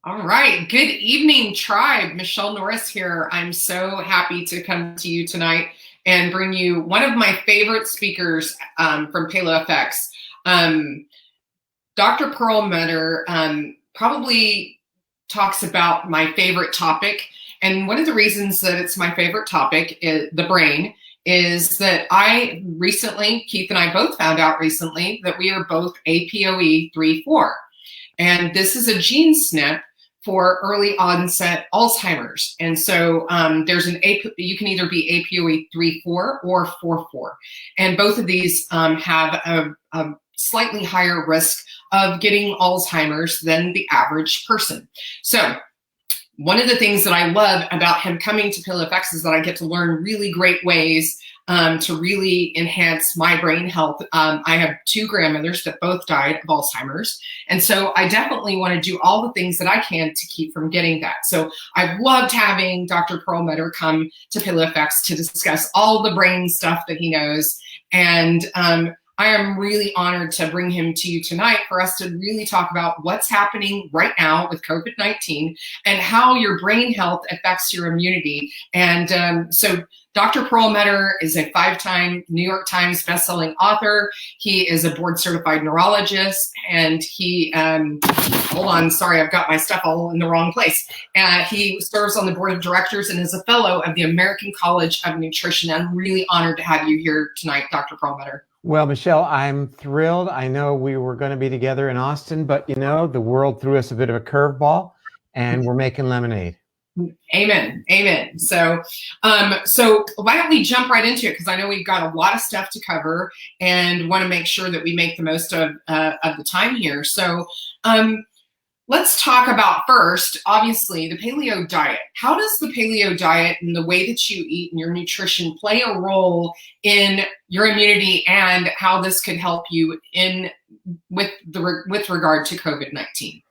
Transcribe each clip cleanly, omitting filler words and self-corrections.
All right. Good evening, tribe. Michelle Norris here. I'm so happy to come to you tonight and bring you one of my favorite speakers from Paleo F. Um, Dr. Perlmutter probably talks about my favorite topic. And one of the reasons that it's my favorite topic, is the brain, is that Keith and I both found out recently that we are both APOE 3/4. And this is a gene SNP for early onset Alzheimer's. And so you can either be APOE 3/4 or 4/4. And both of these have a slightly higher risk of getting Alzheimer's than the average person. So one of the things that I love about him coming to Paleo F is that I get to learn really great ways to really enhance my brain health. I have two grandmothers that both died of Alzheimer's. And so I definitely want to do all the things that I can to keep from getting that. So I've loved having Dr. Perlmutter come to Paleo F to discuss all the brain stuff that he knows. And I am really honored to bring him to you tonight for us to really talk about what's happening right now with COVID-19 and how your brain health affects your immunity. And so Dr. Perlmutter is a 5-time New York Times bestselling author. He is a board certified neurologist, and hold on, sorry, I've got my stuff all in the wrong place. He serves on the board of directors and is a fellow of the American College of Nutrition. I'm really honored to have you here tonight, Dr. Perlmutter. Well, Michelle, I'm thrilled. I know we were going to be together in Austin, but the world threw us a bit of a curveball, and we're making lemonade. Amen. Amen. So why don't we jump right into it? Because I know we've got a lot of stuff to cover and want to make sure that we make the most of the time here. So let's talk about first, obviously, the paleo diet. How does the paleo diet and the way that you eat and your nutrition play a role in your immunity and how this could help you with regard to COVID-19?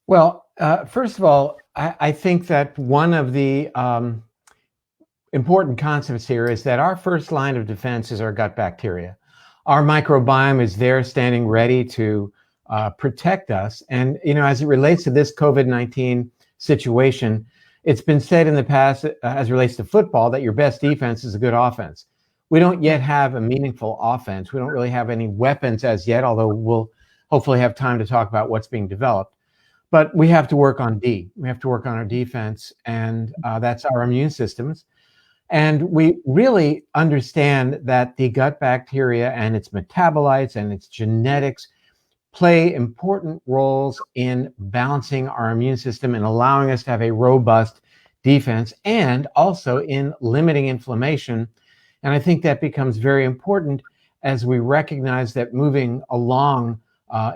Well, first of all, I think that one of the important concepts here is that our first line of defense is our gut bacteria. Our microbiome is there standing ready to protect us. And, as it relates to this COVID-19 situation, it's been said in the past, as it relates to football, that your best defense is a good offense. We don't yet have a meaningful offense. We don't really have any weapons as yet, although we'll hopefully have time to talk about what's being developed. But we have to work on D. We have to work on our defense, and that's our immune systems. And we really understand that the gut bacteria and its metabolites and its genetics play important roles in balancing our immune system and allowing us to have a robust defense, and also in limiting inflammation. And I think that becomes very important as we recognize that moving along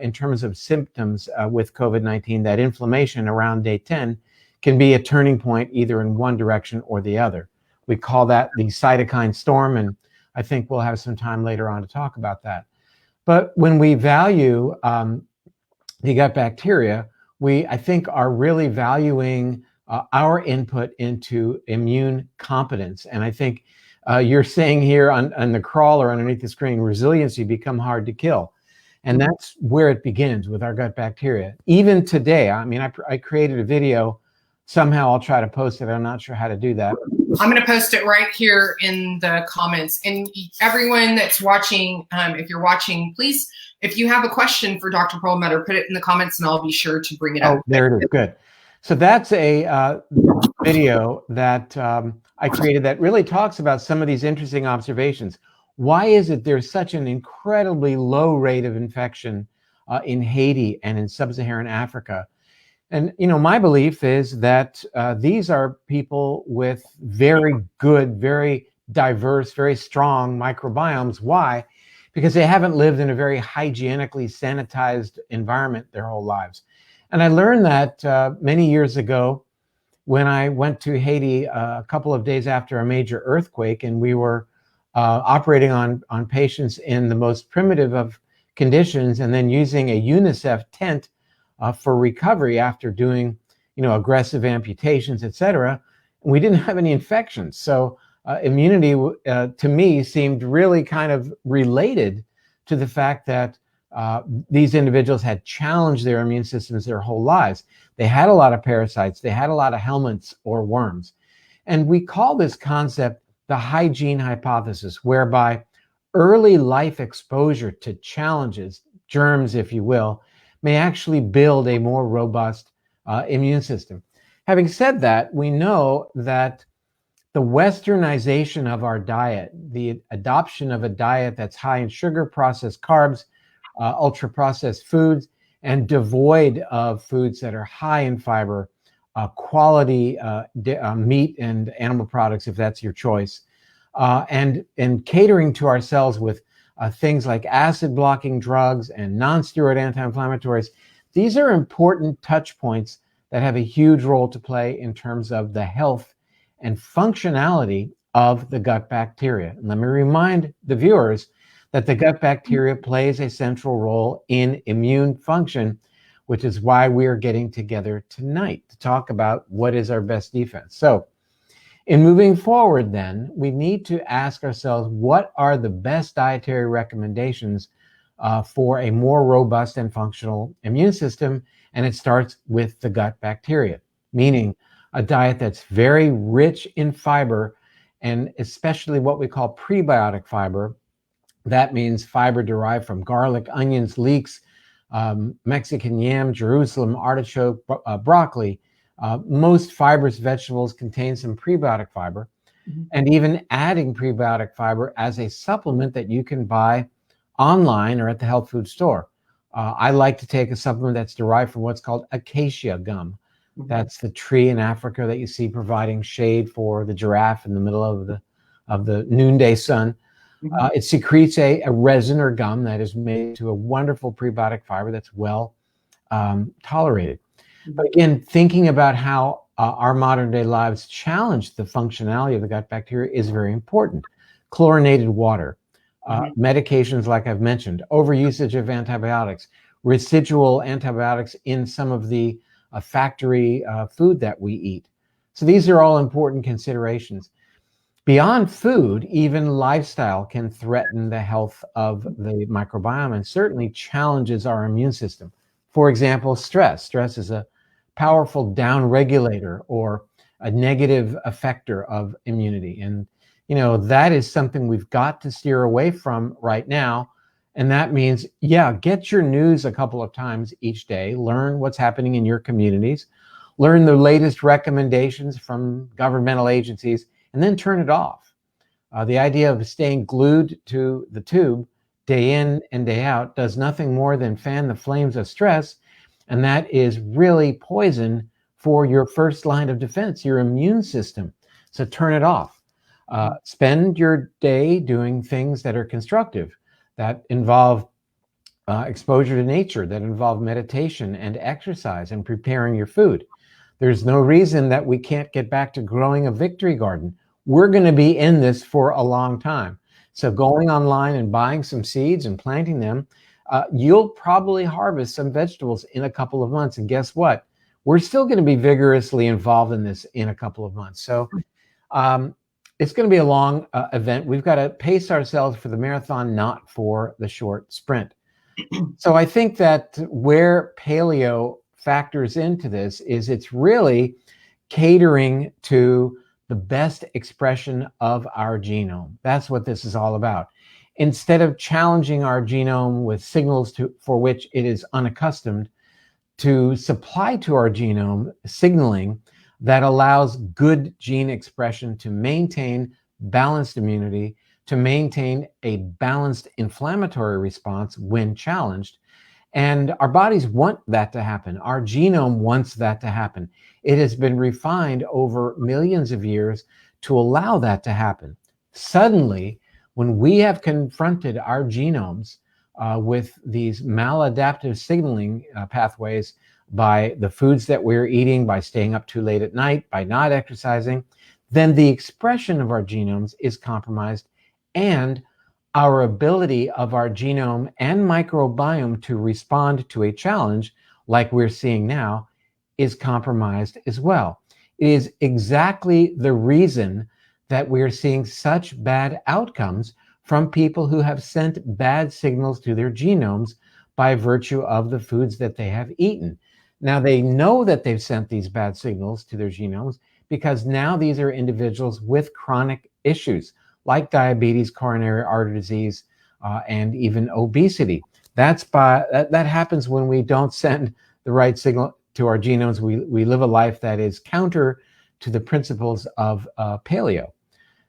in terms of symptoms with COVID-19, that inflammation around day 10 can be a turning point either in one direction or the other. We call that the Cytokine Storm, and I think we'll have some time later on to talk about that. But when we value the gut bacteria, we, I think, are really valuing our input into immune competence. And I think you're saying here on the crawler underneath the screen, resiliency become hard to kill. And that's where it begins with our gut bacteria. Even today, I mean, I created a video. Somehow I'll try to post it. I'm not sure how to do that. I'm going to post it right here in the comments. And everyone that's watching, if you're watching, please, if you have a question for Dr. Perlmutter, put it in the comments and I'll be sure to bring it up. Oh, there it is. Good. So that's a video that I created that really talks about some of these interesting observations. Why is it there's such an incredibly low rate of infection in Haiti and in sub-Saharan Africa? And, my belief is that these are people with very good, very diverse, very strong microbiomes. Why? Because they haven't lived in a very hygienically sanitized environment their whole lives. And I learned that many years ago when I went to Haiti a couple of days after a major earthquake, and we were operating on patients in the most primitive of conditions, and then using a UNICEF tent for recovery after doing, aggressive amputations, etc. We didn't have any infections. So immunity to me seemed really kind of related to the fact that these individuals had challenged their immune systems their whole lives. They had a lot of parasites. They had a lot of helminths or worms. And we call this concept the hygiene hypothesis, whereby early life exposure to challenges, germs, if you will, may actually build a more robust immune system. Having said that, we know that the westernization of our diet, the adoption of a diet that's high in sugar, processed carbs, ultra processed foods, and devoid of foods that are high in fiber, quality meat and animal products, if that's your choice, and catering to ourselves with things like acid blocking drugs and non-steroid anti-inflammatories. These are important touch points that have a huge role to play in terms of the health and functionality of the gut bacteria. And let me remind the viewers that the gut bacteria plays a central role in immune function, which is why we are getting together tonight to talk about what is our best defense. So in moving forward, then, we need to ask ourselves, what are the best dietary recommendations for a more robust and functional immune system? And it starts with the gut bacteria, meaning a diet that's very rich in fiber, and especially what we call prebiotic fiber. That means fiber derived from garlic, onions, leeks, Mexican yam, Jerusalem, artichoke, broccoli. Most fibrous vegetables contain some prebiotic fiber, and even adding prebiotic fiber as a supplement that you can buy online or at the health food store. I like to take a supplement that's derived from what's called acacia gum. That's the tree in Africa that you see providing shade for the giraffe in the middle of the noonday sun. It secretes a resin or gum that is made to a wonderful prebiotic fiber that's well tolerated. But again, thinking about how our modern day lives challenge the functionality of the gut bacteria is very important. Chlorinated water, medications like I've mentioned, overusage of antibiotics, residual antibiotics in some of the factory food that we eat. So these are all important considerations. Beyond food, even lifestyle can threaten the health of the microbiome and certainly challenges our immune system. For example, stress. Stress is a powerful downregulator or a negative effector of immunity. And, you know, that is something we've got to steer away from right now. And that means, yeah, get your news a couple of times each day, learn what's happening in your communities, learn the latest recommendations from governmental agencies, and then turn it off. The idea of staying glued to the tube day in and day out does nothing more than fan the flames of stress, and that is really poison for your first line of defense, your immune system. So turn it off. Spend your day doing things that are constructive, that involve exposure to nature, that involve meditation and exercise and preparing your food. There's no reason that we can't get back to growing a victory garden. We're going to be in this for a long time. So going online and buying some seeds and planting them, you'll probably harvest some vegetables in a couple of months. And guess what? We're still going to be vigorously involved in this in a couple of months. So it's going to be a long event. We've got to pace ourselves for the marathon, not for the short sprint. So I think that where paleo factors into this is it's really catering to the best expression of our genome. That's what this is all about. Instead of challenging our genome with signals for which it is unaccustomed, to supply to our genome signaling that allows good gene expression to maintain balanced immunity, to maintain a balanced inflammatory response when challenged. And our bodies want that to happen. Our genome wants that to happen. It has been refined over millions of years to allow that to happen. Suddenly, when we have confronted our genomes with these maladaptive signaling pathways by the foods that we're eating, by staying up too late at night, by not exercising, then the expression of our genomes is compromised, and our ability of our genome and microbiome to respond to a challenge like we're seeing now is compromised as well. It is exactly the reason that we're seeing such bad outcomes from people who have sent bad signals to their genomes by virtue of the foods that they have eaten. Now, they know that they've sent these bad signals to their genomes because now these are individuals with chronic issues like diabetes, coronary artery disease, and even obesity. That happens when we don't send the right signal to our genomes. We live a life that is counter to the principles of paleo.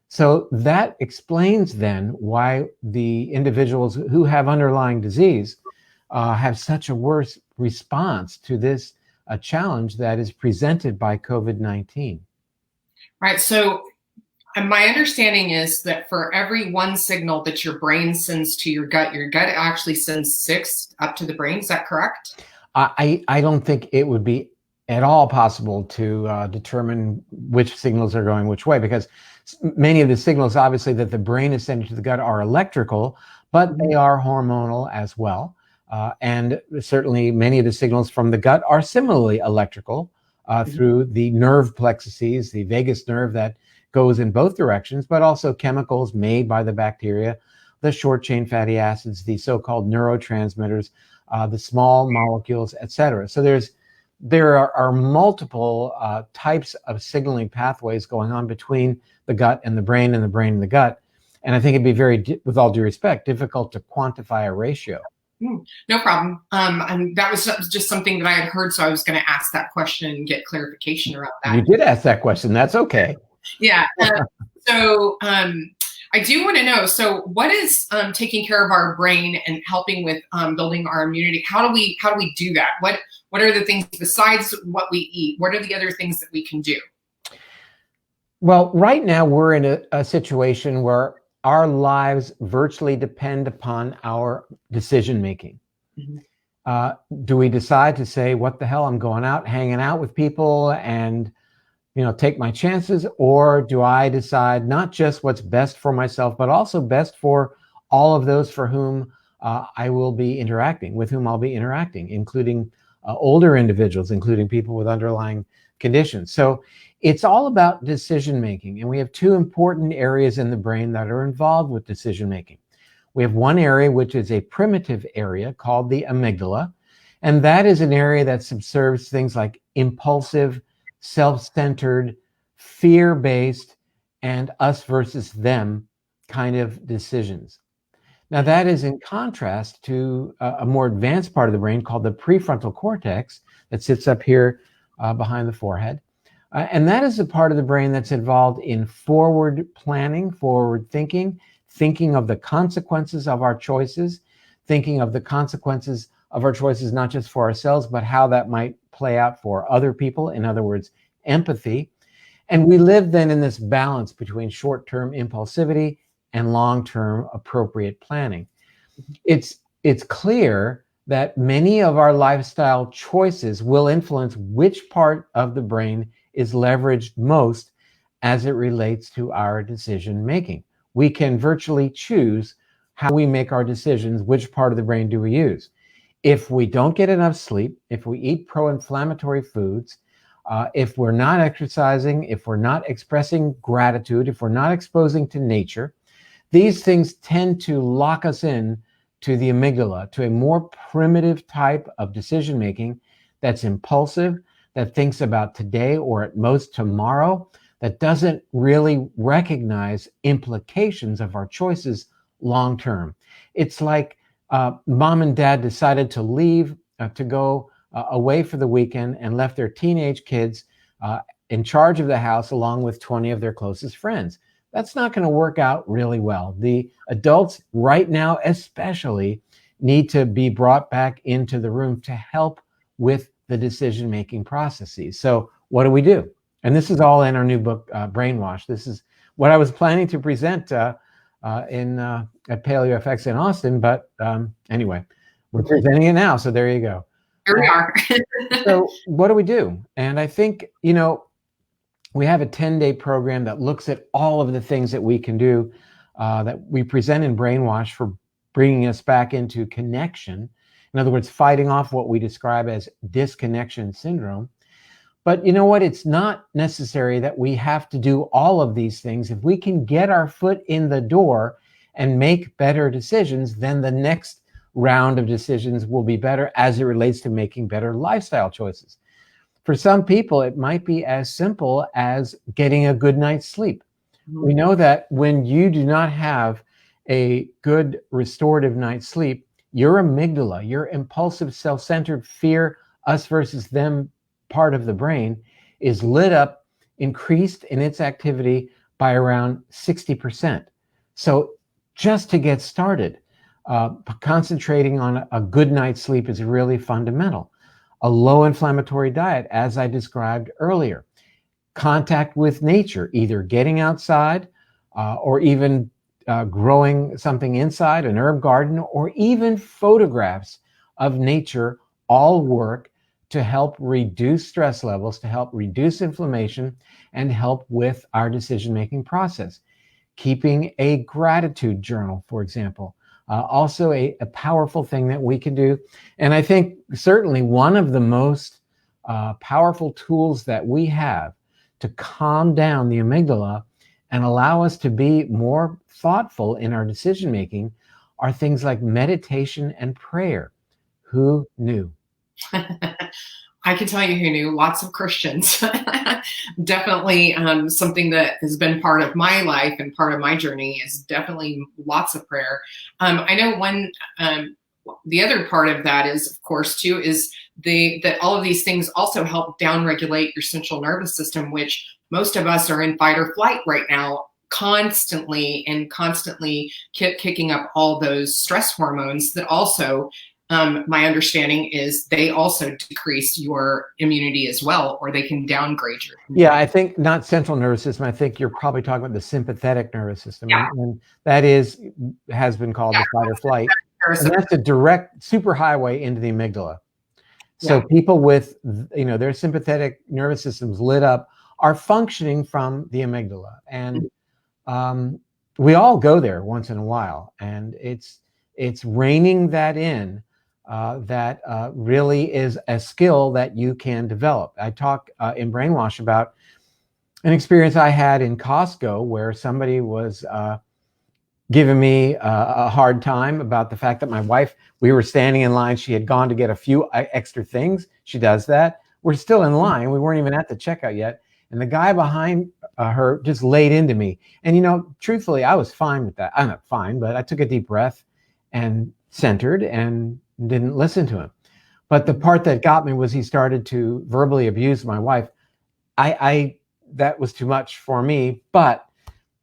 So that explains then why the individuals who have underlying disease have such a worse response to this challenge that is presented by COVID-19. Right. So my understanding is that for every one signal that your brain sends to your gut actually sends 6 up to the brain. Is that correct? I don't think it would be at all possible to determine which signals are going which way, because many of the signals, obviously, that the brain is sending to the gut are electrical, but they are hormonal as well. And certainly many of the signals from the gut are similarly electrical through the nerve plexuses, the vagus nerve that goes in both directions, but also chemicals made by the bacteria, the short chain fatty acids, the so-called neurotransmitters, the small molecules, etc. So there are multiple types of signaling pathways going on between the gut and the brain and the brain and the gut. And I think it'd be very, with all due respect, difficult to quantify a ratio. No problem. And that was just something that I had heard, so I was going to ask that question and get clarification around that. You did ask that question. That's okay. Yeah. So I do want to know, so what is taking care of our brain and helping with building our immunity? How do we do that? What are the things besides what we eat? What are the other things that we can do? Well, right now we're in a situation where our lives virtually depend upon our decision making. Mm-hmm. Do we decide to say, what the hell, I'm going out, hanging out with people and, take my chances? Or do I decide not just what's best for myself, but also best for all of those for whom I will be interacting, with whom I'll be interacting, including older individuals, including people with underlying conditions. So it's all about decision making. And we have 2 important areas in the brain that are involved with decision making. We have one area, which is a primitive area called the amygdala. And that is an area that subserves things like impulsive, self-centered, fear-based, and us versus them kind of decisions. Now, that is in contrast to a more advanced part of the brain called the prefrontal cortex that sits up here behind the forehead. And that is a part of the brain that's involved in forward planning, forward thinking, thinking of the consequences of our choices, thinking of the consequences of our choices, not just for ourselves, but how that might play out for other people. In other words, empathy. And we live then in this balance between short-term impulsivity and long-term appropriate planning. It's clear that many of our lifestyle choices will influence which part of the brain is leveraged most as it relates to our decision making. We can virtually choose how we make our decisions, which part of the brain do we use. If we don't get enough sleep, if we eat pro-inflammatory foods, if we're not exercising, if we're not expressing gratitude, if we're not exposing to nature, these things tend to lock us in to the amygdala, to a more primitive type of decision making that's impulsive, that thinks about today or at most tomorrow, that doesn't really recognize implications of our choices long term. It's like mom and dad decided to leave to go away for the weekend and left their teenage kids in charge of the house along with 20 of their closest friends. That's not going to work out really well. The adults right now especially need to be brought back into the room to help with the decision-making processes. So what do we do? And this is all in our new book, Brainwash. This is what I was planning to present at Paleo FX in Austin, but anyway, we're presenting it now, so there you go. Here we are. So what do we do? And I think, we have a 10-day program that looks at all of the things that we can do that we present in Brainwash for bringing us back into connection. In other words, fighting off what we describe as disconnection syndrome. But you know what? It's not necessary that we have to do all of these things. If we can get our foot in the door and make better decisions, then the next round of decisions will be better as it relates to making better lifestyle choices. For some people, it might be as simple as getting a good night's sleep. We know that when you do not have a good restorative night's sleep, your amygdala, your impulsive, self-centered fear, us versus them part of the brain is lit up, increased in its activity by around 60%. So just to get started, concentrating on a good night's sleep is really fundamental. A low inflammatory diet, as I described earlier. Contact with nature, either getting outside or even growing something inside, an herb garden, or even photographs of nature, all work to help reduce stress levels, to help reduce inflammation, and help with our decision-making process. Keeping a gratitude journal, for example, also a powerful thing that we can do. And I think certainly one of the most powerful tools that we have to calm down the amygdala and allow us to be more thoughtful in our decision making are things like meditation and prayer. Who knew? I can tell you who knew. Lots of Christians. Definitely something that has been part of my life and part of my journey is definitely lots of prayer. I know the other part of that is, of course, too, is that all of these things also help downregulate your central nervous system, which most of us are in fight or flight right now, constantly kicking up all those stress hormones that also, my understanding is they also decrease your immunity as well, or they can downgrade your immunity. Yeah, I think not central nervous system. I think you're probably talking about the sympathetic nervous system. Yeah. And that has been called the fight or flight. And that's a direct superhighway into the amygdala. So people with, their sympathetic nervous systems lit up are functioning from the amygdala. And we all go there once in a while. And it's reining that in that really is a skill that you can develop. I talk in Brainwash about an experience I had in Costco where somebody was giving me a hard time about the fact that my wife, we were standing in line. She had gone to get a few extra things. She does that. We're still in line. We weren't even at the checkout yet. And the guy behind her just laid into me. And, truthfully, I was fine with that. I'm not fine, but I took a deep breath and centered and didn't listen to him. But the part that got me was he started to verbally abuse my wife. That was too much for me. But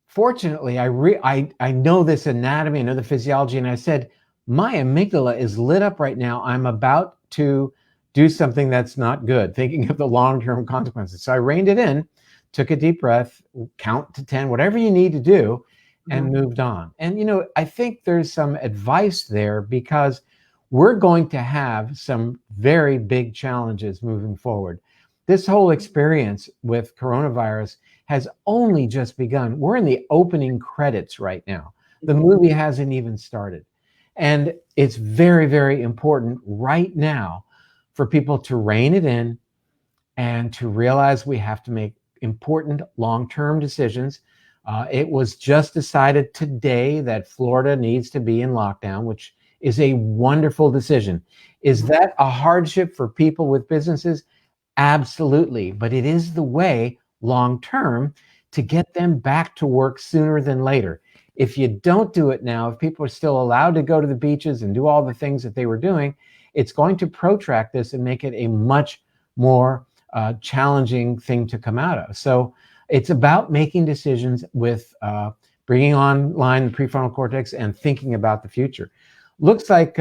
fortunately, I know this anatomy, I know the physiology, and I said, my amygdala is lit up right now. I'm about to do something that's not good, thinking of the long-term consequences. So I reined it in, took a deep breath, count to 10, whatever you need to do, and moved on. And, I think there's some advice there because we're going to have some very big challenges moving forward. This whole experience with coronavirus has only just begun. We're in the opening credits right now. The movie hasn't even started. And it's very, very important right now for people to rein it in and to realize we have to make important long-term decisions. It was just decided today that Florida needs to be in lockdown, which is a wonderful decision. Is that a hardship for people with businesses? Absolutely. But it is the way long-term to get them back to work sooner than later. If you don't do it now, if people are still allowed to go to the beaches and do all the things that they were doing, it's going to protract this and make it a much more challenging thing to come out of. So it's about making decisions with bringing online the prefrontal cortex and thinking about the future. Looks like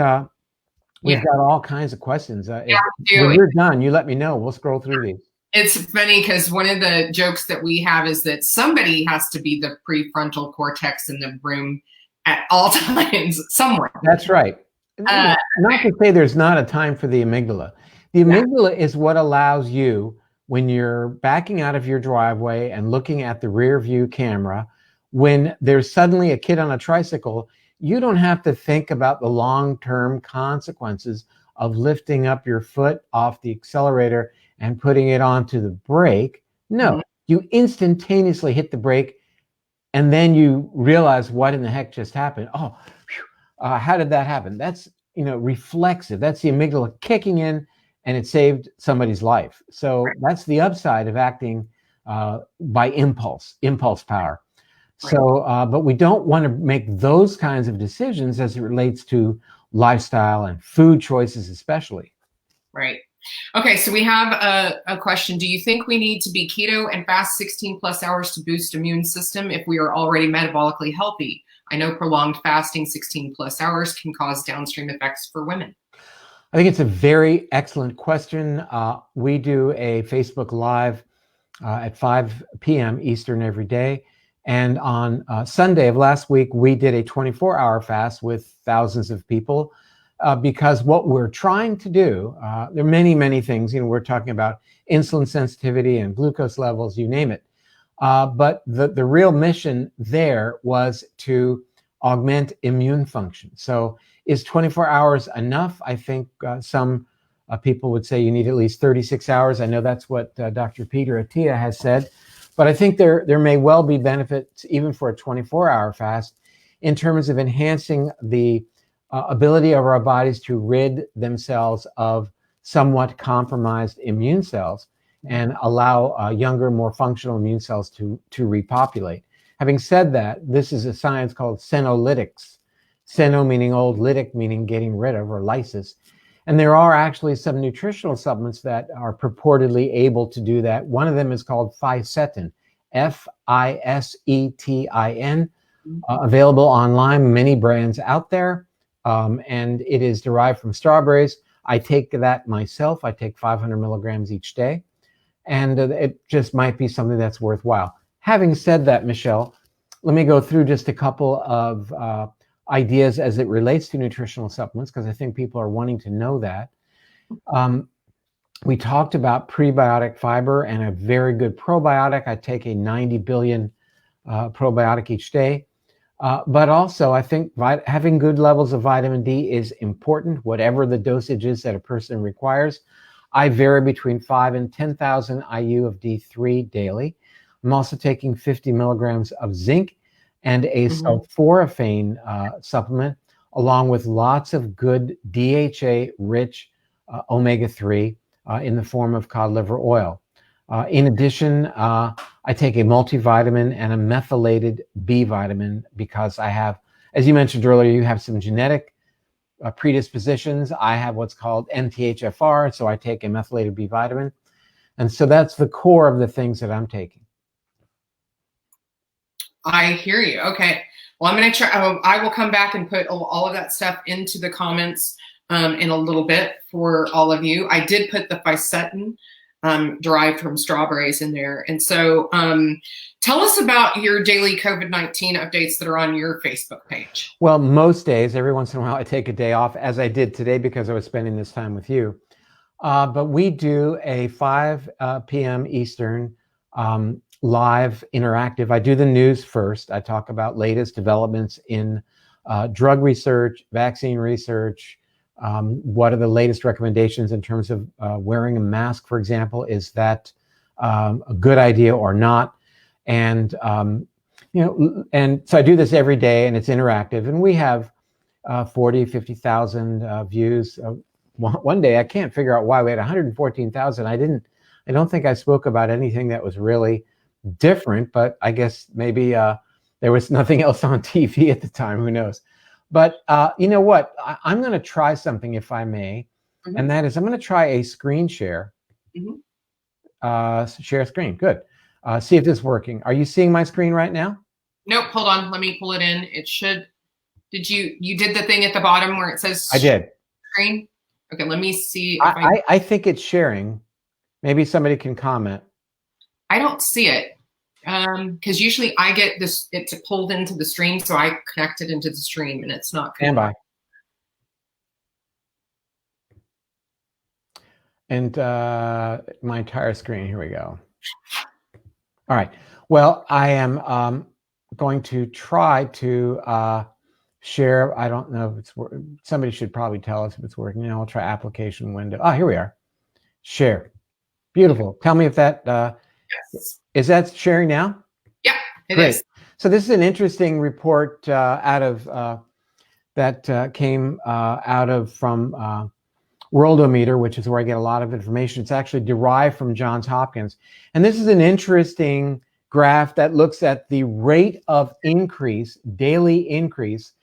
we've got all kinds of questions. When you're done, you let me know. We'll scroll through these. It's funny because one of the jokes that we have is that somebody has to be the prefrontal cortex in the room at all times somewhere. That's right. Not to say there's not a time for the amygdala. The amygdala is what allows you, when you're backing out of your driveway and looking at the rear view camera, when there's suddenly a kid on a tricycle, you don't have to think about the long-term consequences of lifting up your foot off the accelerator and putting it onto the brake. No, you instantaneously hit the brake and then you realize what in the heck just happened. Oh, how did that happen? That's reflexive. That's the amygdala kicking in, and it saved somebody's life. So that's the upside of acting by impulse power. So, but we don't want to make those kinds of decisions as it relates to lifestyle and food choices, especially. Right. Okay, so we have a question. Do you think we need to be keto and fast 16 plus hours to boost immune system if we are already metabolically healthy? I know prolonged fasting 16 plus hours can cause downstream effects for women. I think it's a very excellent question. We do a Facebook Live at 5 p.m. Eastern every day. And on Sunday of last week, we did a 24-hour fast with thousands of people because what we're trying to do, there are many, many things. We're talking about insulin sensitivity and glucose levels, you name it. But the real mission there was to augment immune function. So is 24 hours enough? I think some people would say you need at least 36 hours. I know that's what Dr. Peter Attia has said. But I think there may well be benefits even for a 24-hour fast in terms of enhancing the ability of our bodies to rid themselves of somewhat compromised immune cells and allow younger, more functional immune cells to repopulate. Having said that, this is a science called senolytics. Seno meaning old, lytic meaning getting rid of, or lysis. And there are actually some nutritional supplements that are purportedly able to do that. One of them is called Fisetin, Fisetin, available online, many brands out there. And it is derived from strawberries. I take that myself. I take 500 milligrams each day. And it just might be something that's worthwhile. Having said that, Michelle, let me go through just a couple of ideas as it relates to nutritional supplements, because I think people are wanting to know that. We talked about prebiotic fiber and a very good probiotic. I take a 90 billion probiotic each day. But also, I think having good levels of vitamin D is important, whatever the dosage is that a person requires. I vary between 5 and 10,000 IU of D3 daily. I'm also taking 50 milligrams of zinc and a sulforaphane supplement, along with lots of good DHA-rich omega-3 in the form of cod liver oil. In addition, I take a multivitamin and a methylated B vitamin because I have, as you mentioned earlier, you have some genetic predispositions. I have what's called MTHFR, so I take a methylated B vitamin. And so that's the core of the things that I'm taking. I hear you. Okay. Well, I'm going to try. I will come back and put all of that stuff into the comments in a little bit for all of you. I did put the Fisetin derived from strawberries in there. And so tell us about your daily COVID-19 updates that are on your Facebook page. Well, most days, every once in a while, I take a day off, as I did today because I was spending this time with you. But we do a 5 p.m. Eastern live interactive. I do the news first. I talk about latest developments in drug research, vaccine research. What are the latest recommendations in terms of wearing a mask, for example? Is that a good idea or not? And and so I do this every day, and it's interactive. And we have 40, 50,000 views. One day, I can't figure out why we had 114,000. I don't think I spoke about anything that was really different, but I guess maybe there was nothing else on TV at the time. Who knows? But you know what? I'm going to try something, if I may, and that is I'm going to try a screen share. Share screen. Good. See if this is working. Are you seeing my screen right now? Nope. Hold on. Let me pull it in. It should. Did you did the thing at the bottom where it says I did. Screen? Okay. Let me see. If I think it's sharing. Maybe somebody can comment. I don't see it. Because usually I get it's pulled into the stream, so I connect it into the stream, and it's not. Stand by. And my entire screen. Here we go. All right. Well, I am going to try to share. I don't know if it's somebody should probably tell us if it's working. I'll try application window. Ah, here we are. Share. Beautiful. Tell me if that. Yes. Is that sharing now? Yeah, it Great. is. So this is an interesting report out of that came from Worldometer, which is where I get a lot of information. It's actually derived from Johns Hopkins. And this is an interesting graph that looks at the rate of increase, daily increase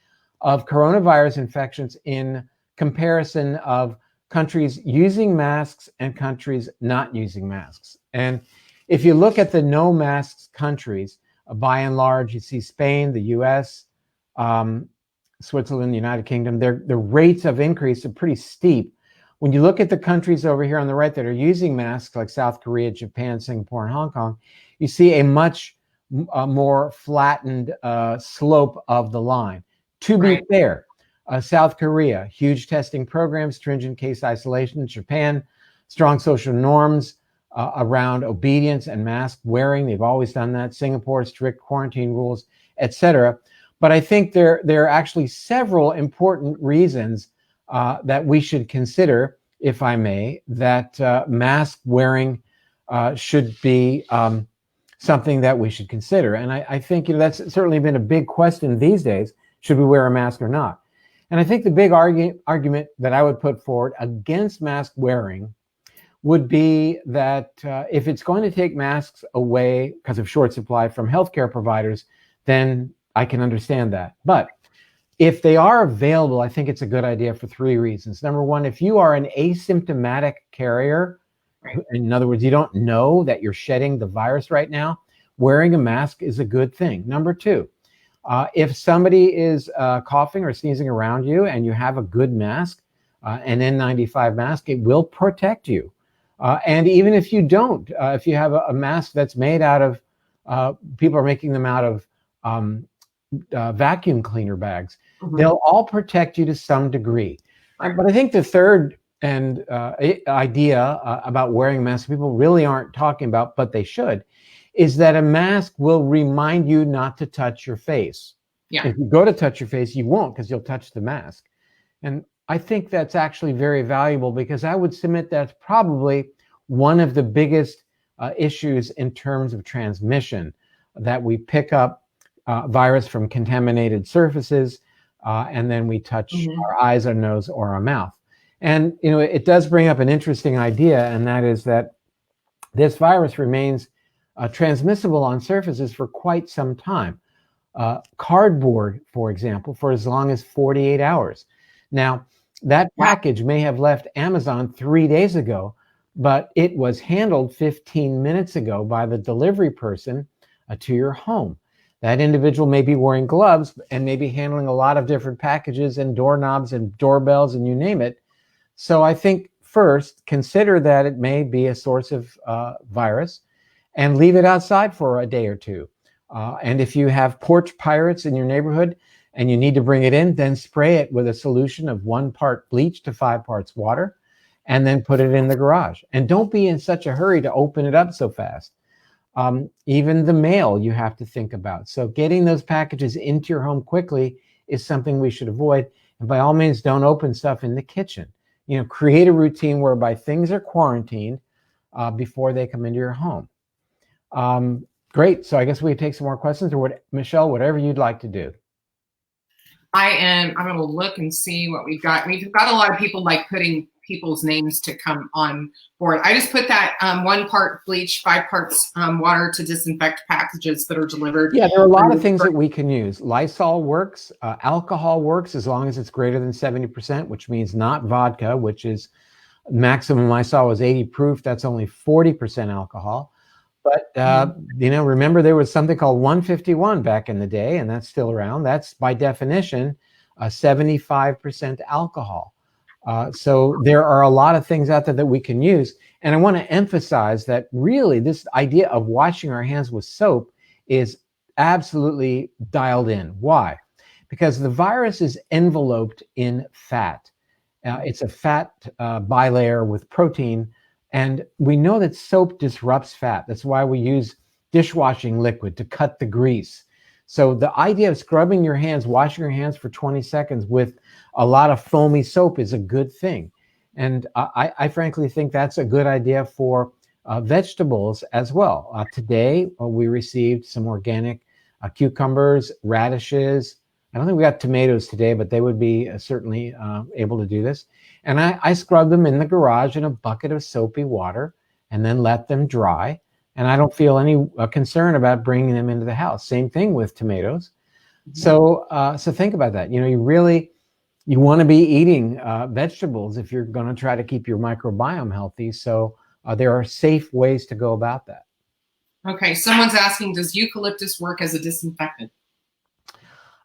of coronavirus infections in comparison of countries using masks and countries not using masks. And if you look at the no masks countries, by and large, you see Spain, the US, Switzerland, the United Kingdom, the rates of increase are pretty steep. When you look at the countries over here on the right that are using masks, like South Korea, Japan, Singapore, and Hong Kong, you see a much more flattened slope of the line. To be fair, South Korea, huge testing programs, stringent case isolation. Japan, strong social norms around obedience and mask wearing. They've always done that. Singapore, strict quarantine rules, etc. But I think there are actually several important reasons that we should consider, if I may, that mask wearing should be something that we should consider. And I think that's certainly been a big question these days. Should we wear a mask or not? And I think the big argument that I would put forward against mask wearing would be that if it's going to take masks away because of short supply from healthcare providers, then I can understand that. But if they are available, I think it's a good idea for three reasons. Number one, if you are an asymptomatic carrier, in other words, you don't know that you're shedding the virus right now, wearing a mask is a good thing. Number two, if somebody is coughing or sneezing around you and you have a good mask, an N95 mask, it will protect you. And even if you don't, if you have a mask that's made out of, people are making them out of vacuum cleaner bags, they'll all protect you to some degree. But I think the third idea about wearing a mask people really aren't talking about, but they should, is that a mask will remind you not to touch your face. Yeah. If you go to touch your face, you won't, because you'll touch the mask. And I think that's actually very valuable, because I would submit that's probably one of the biggest issues in terms of transmission, that we pick up virus from contaminated surfaces, and then we touch our eyes, our nose, or our mouth. And it does bring up an interesting idea, and that is that this virus remains transmissible on surfaces for quite some time. Cardboard, for example, for as long as 48 hours. Now, that package may have left Amazon 3 days ago, but it was handled 15 minutes ago by the delivery person to your home. That individual may be wearing gloves and may be handling a lot of different packages and doorknobs and doorbells and you name it. So I think first, consider that it may be a source of virus, and leave it outside for a day or two. And if you have porch pirates in your neighborhood and you need to bring it in, then spray it with a solution of 1 part bleach to 5 parts water, and then put it in the garage. And don't be in such a hurry to open it up so fast. Even the mail you have to think about. So getting those packages into your home quickly is something we should avoid. And by all means, don't open stuff in the kitchen. Create a routine whereby things are quarantined before they come into your home. Great. So I guess we can take some more questions, or Michelle, whatever you'd like to do. I'm going to look and see what we've got. We've got a lot of people like putting people's names to come on board. I just put that 1 part bleach, 5 parts water to disinfect packages that are delivered. Yeah, there are a lot of things that we can use. Lysol works. Alcohol works as long as it's greater than 70%, which means not vodka, which is maximum I saw was 80 proof. That's only 40% alcohol. But, remember there was something called 151 back in the day, and that's still around. That's by definition 75% alcohol. So there are a lot of things out there that we can use. And I want to emphasize that really this idea of washing our hands with soap is absolutely dialed in. Why? Because the virus is enveloped in fat. It's a fat bilayer with protein. And we know that soap disrupts fat. That's why we use dishwashing liquid to cut the grease. So the idea of scrubbing your hands, washing your hands for 20 seconds with a lot of foamy soap is a good thing. And I frankly think that's a good idea for vegetables as well. Today, we received some organic cucumbers, radishes, I don't think we got tomatoes today, but they would be certainly able to do this. And I scrub them in the garage in a bucket of soapy water and then let them dry. And I don't feel any concern about bringing them into the house. Same thing with tomatoes. So think about that. You want to be eating vegetables if you're going to try to keep your microbiome healthy. So there are safe ways to go about that. Okay, someone's asking, does eucalyptus work as a disinfectant?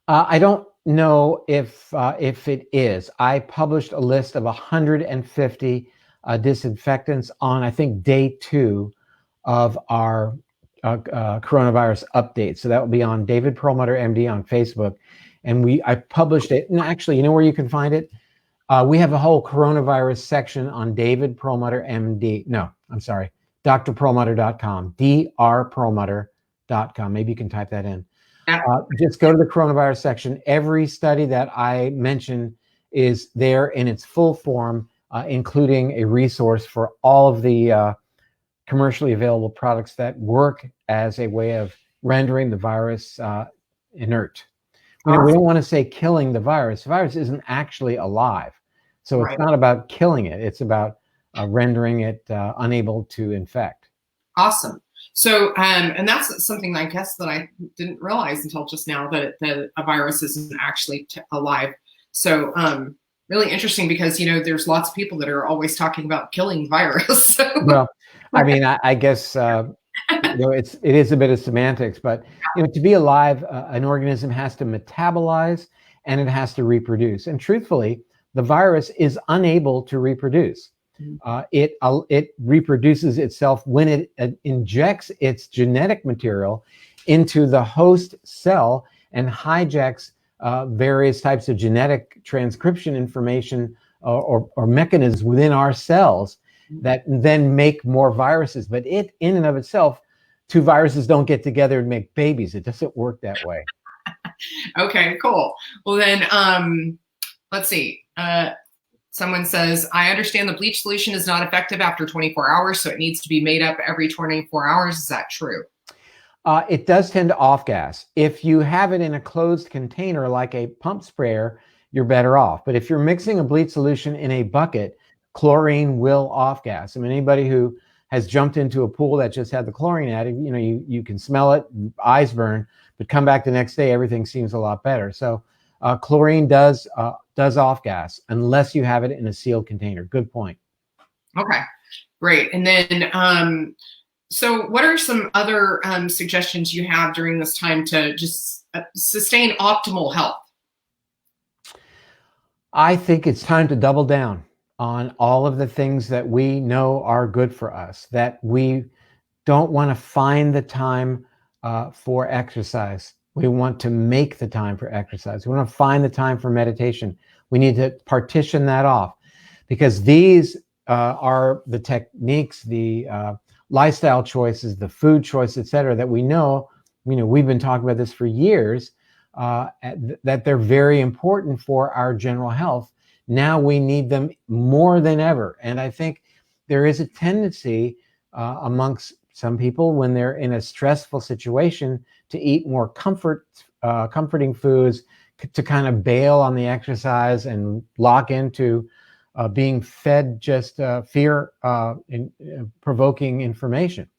I don't know if it is. I published a list of 150 disinfectants on, I think, day 2 of our coronavirus update. So that will be on David Perlmutter, MD, on Facebook. And I published it. And actually, you know where you can find it? We have a whole coronavirus section on David Perlmutter, MD. No, I'm sorry. drperlmutter.com, drperlmutter.com. Maybe you can type that in. Just go to the coronavirus section. Every study that I mentioned is there in its full form, including a resource for all of the commercially available products that work as a way of rendering the virus inert. We don't want to say killing the virus. The virus isn't actually alive. So it's not about killing it. It's about rendering it unable to infect. Awesome. So, and that's something I guess that I didn't realize until just now, that a virus isn't actually alive. So, really interesting, because, there's lots of people that are always talking about killing the virus. So. Well, I mean, I guess, it is a bit of semantics, but, to be alive, an organism has to metabolize and it has to reproduce. And truthfully, the virus is unable to reproduce. It reproduces itself when it injects its genetic material into the host cell and hijacks various types of genetic transcription information or mechanisms within our cells that then make more viruses. But it, in and of itself, 2 viruses don't get together and make babies. It doesn't work that way. Okay, cool. Well, then, let's see. Someone says, I understand the bleach solution is not effective after 24 hours, so it needs to be made up every 24 hours. Is that true? It does tend to off-gas. If you have it in a closed container like a pump sprayer, you're better off. But if you're mixing a bleach solution in a bucket, chlorine will off-gas. I mean, anybody who has jumped into a pool that just had the chlorine added, you can smell it, eyes burn, but come back the next day, everything seems a lot better. So chlorine does off-gas unless you have it in a sealed container. Good point. Okay, great. And then, so what are some other suggestions you have during this time to just sustain optimal health? I think it's time to double down on all of the things that we know are good for us, that we don't want to find the time for exercise. We want to make the time for exercise. We want to find the time for meditation. We need to partition that off, because these are the techniques, the lifestyle choices, the food choices, et cetera, that we know, we've been talking about this for years, that they're very important for our general health. Now we need them more than ever. And I think there is a tendency amongst some people, when they're in a stressful situation, to eat more comforting foods, to kind of bail on the exercise and lock into being fed just fear-provoking information.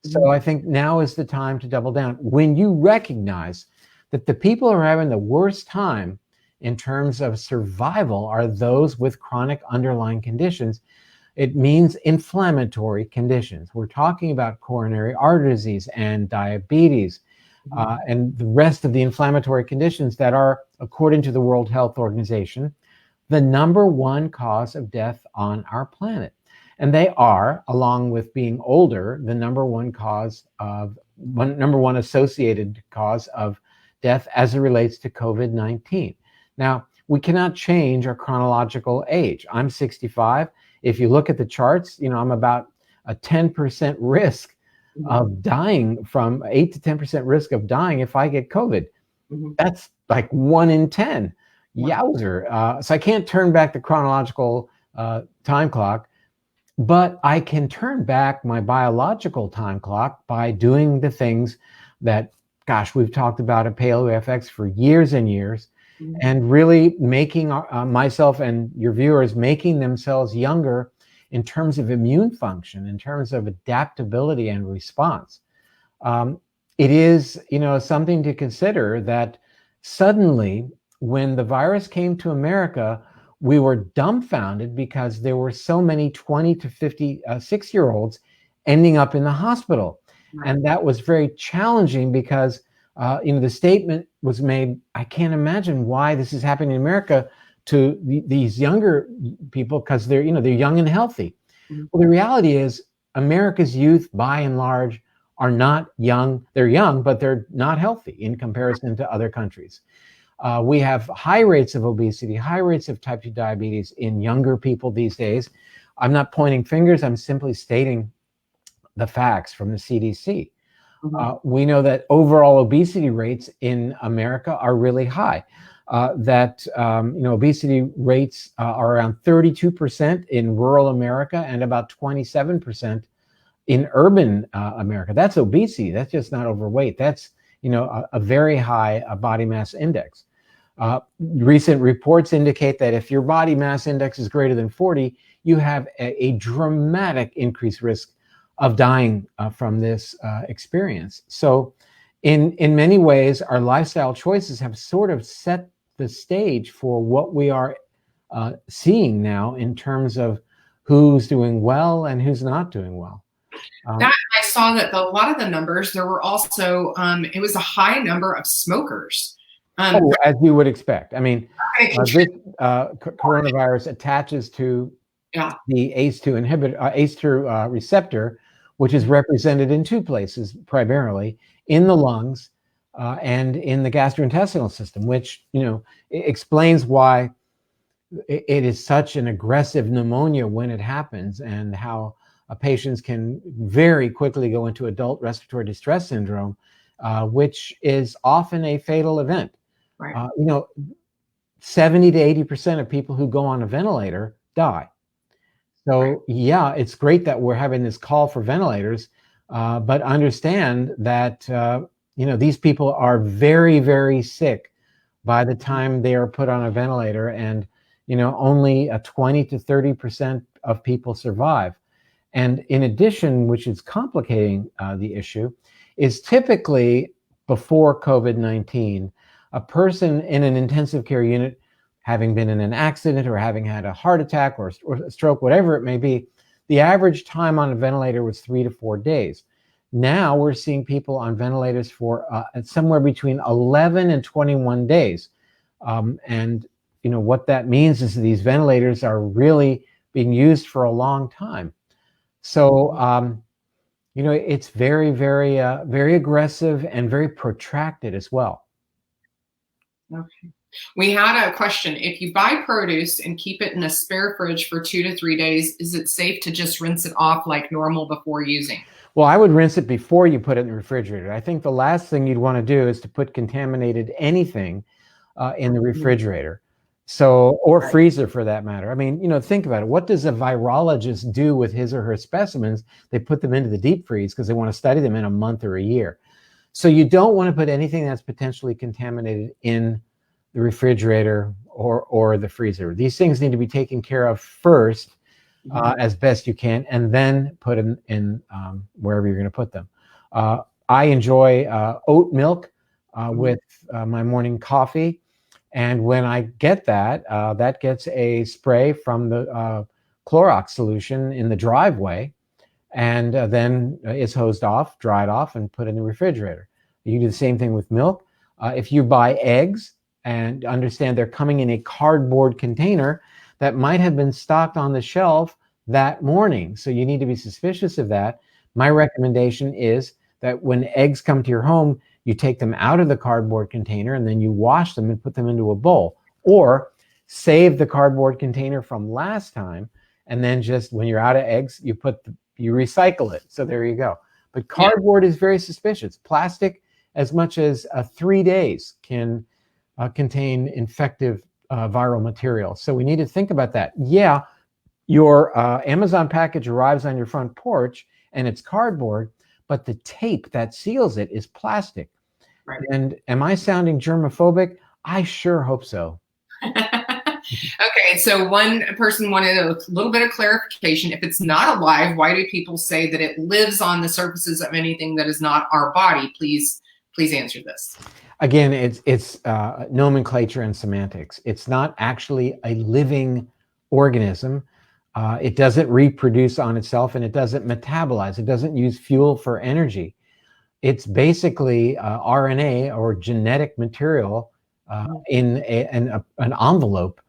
So I think now is the time to double down. When you recognize that the people who are having the worst time in terms of survival are those with chronic underlying conditions, it means inflammatory conditions. We're talking about coronary artery disease and diabetes, and the rest of the inflammatory conditions that are, according to the World Health Organization, the #1 cause of death on our planet. And they are, along with being older, the #1 associated cause of death as it relates to COVID-19. Now, we cannot change our chronological age. I'm 65. If you look at the charts, I'm about a 10% risk of dying, from 8 to 10% risk of dying if I get COVID. That's like 1 in 10. Yowzer. So I can't turn back the chronological time clock, but I can turn back my biological time clock by doing the things that gosh, we've talked about a Paleo FX for years and years, Mhm. and really making myself and your viewers making themselves younger in terms of immune function, in terms of adaptability and response. It is, something to consider that suddenly, when the virus came to America, we were dumbfounded because there were so many 20 to 56-year-olds ending up in the hospital. Right. And that was very challenging because, the statement was made, I can't imagine why this is happening in America to these younger people, because they're young and healthy. Mhm. Well, the reality is America's youth, by and large, are not young. They're young, but they're not healthy in comparison to other countries. We have high rates of obesity, high rates of type 2 diabetes in younger people these days. I'm not pointing fingers. I'm simply stating the facts from the CDC. Mhm. We know that overall obesity rates in America are really high. Obesity rates are around 32% in rural America and about 27% in urban America. That's obesity. That's just not overweight. That's a very high body mass index. Recent reports indicate that if your body mass index is greater than 40, you have a dramatic increased risk of dying from this experience. So in many ways, our lifestyle choices have sort of set the stage for what we are seeing now in terms of who's doing well and who's not doing well. That I saw that a lot of the numbers, there were also, it was a high number of smokers. As you would expect. I mean, Okay. this coronavirus attaches to Yeah. the ACE2 receptor, which is represented in two places primarily, in the lungs and in the gastrointestinal system, which explains why it is such an aggressive pneumonia when it happens, and how patients can very quickly go into adult respiratory distress syndrome, which is often a fatal event. Right. 70 to 80% of people who go on a ventilator die. So yeah, it's great that we're having this call for ventilators, but understand that these people are very, very sick by the time they are put on a ventilator, and only 20 to 30% of people survive. And in addition, which is complicating the issue, is typically before COVID-19, a person in an intensive care unit, having been in an accident or having had a heart attack or a stroke, whatever it may be, the average time on a ventilator was 3 to 4 days. Now we're seeing people on ventilators for somewhere between 11 and 21 days. And what that means is these ventilators are really being used for a long time. So, it's very, very, very aggressive and very protracted as well. Okay. We had a question. If you buy produce and keep it in a spare fridge for 2 to 3 days, is it safe to just rinse it off like normal before using? Well, I would rinse it before you put it in the refrigerator. I think the last thing you'd want to do is to put contaminated anything in the refrigerator. So, or freezer for that matter. I mean, think about it. What does a virologist do with his or her specimens? They put them into the deep freeze because they want to study them in a month or a year. So you don't want to put anything that's potentially contaminated in the refrigerator or the freezer. These things need to be taken care of first as best you can, and then put them in wherever you're going to put them. I enjoy oat milk with my morning coffee. And when I get that, that gets a spray from the Clorox solution in the driveway, and then it's hosed off, dried off, and put in the refrigerator. You do the same thing with milk. If you buy eggs, and understand they're coming in a cardboard container that might have been stocked on the shelf that morning, so you need to be suspicious of that. My recommendation is that when eggs come to your home, you take them out of the cardboard container and then you wash them and put them into a bowl, or save the cardboard container from last time, and then just when you're out of eggs, you recycle it. So there you go. But cardboard is very suspicious. Plastic, as much as 3 days, can contain infective viral material. So we need to think about that. Yeah, your Amazon package arrives on your front porch and it's cardboard, but the tape that seals it is plastic. Right. And am I sounding germophobic? I sure hope so. Okay, so one person wanted a little bit of clarification. If it's not alive, why do people say that it lives on the surfaces of anything that is not our body? Please answer this. Again, it's nomenclature and semantics. It's not actually a living organism. It doesn't reproduce on itself, and it doesn't metabolize. It doesn't use fuel for energy. It's basically RNA or genetic material in an envelope,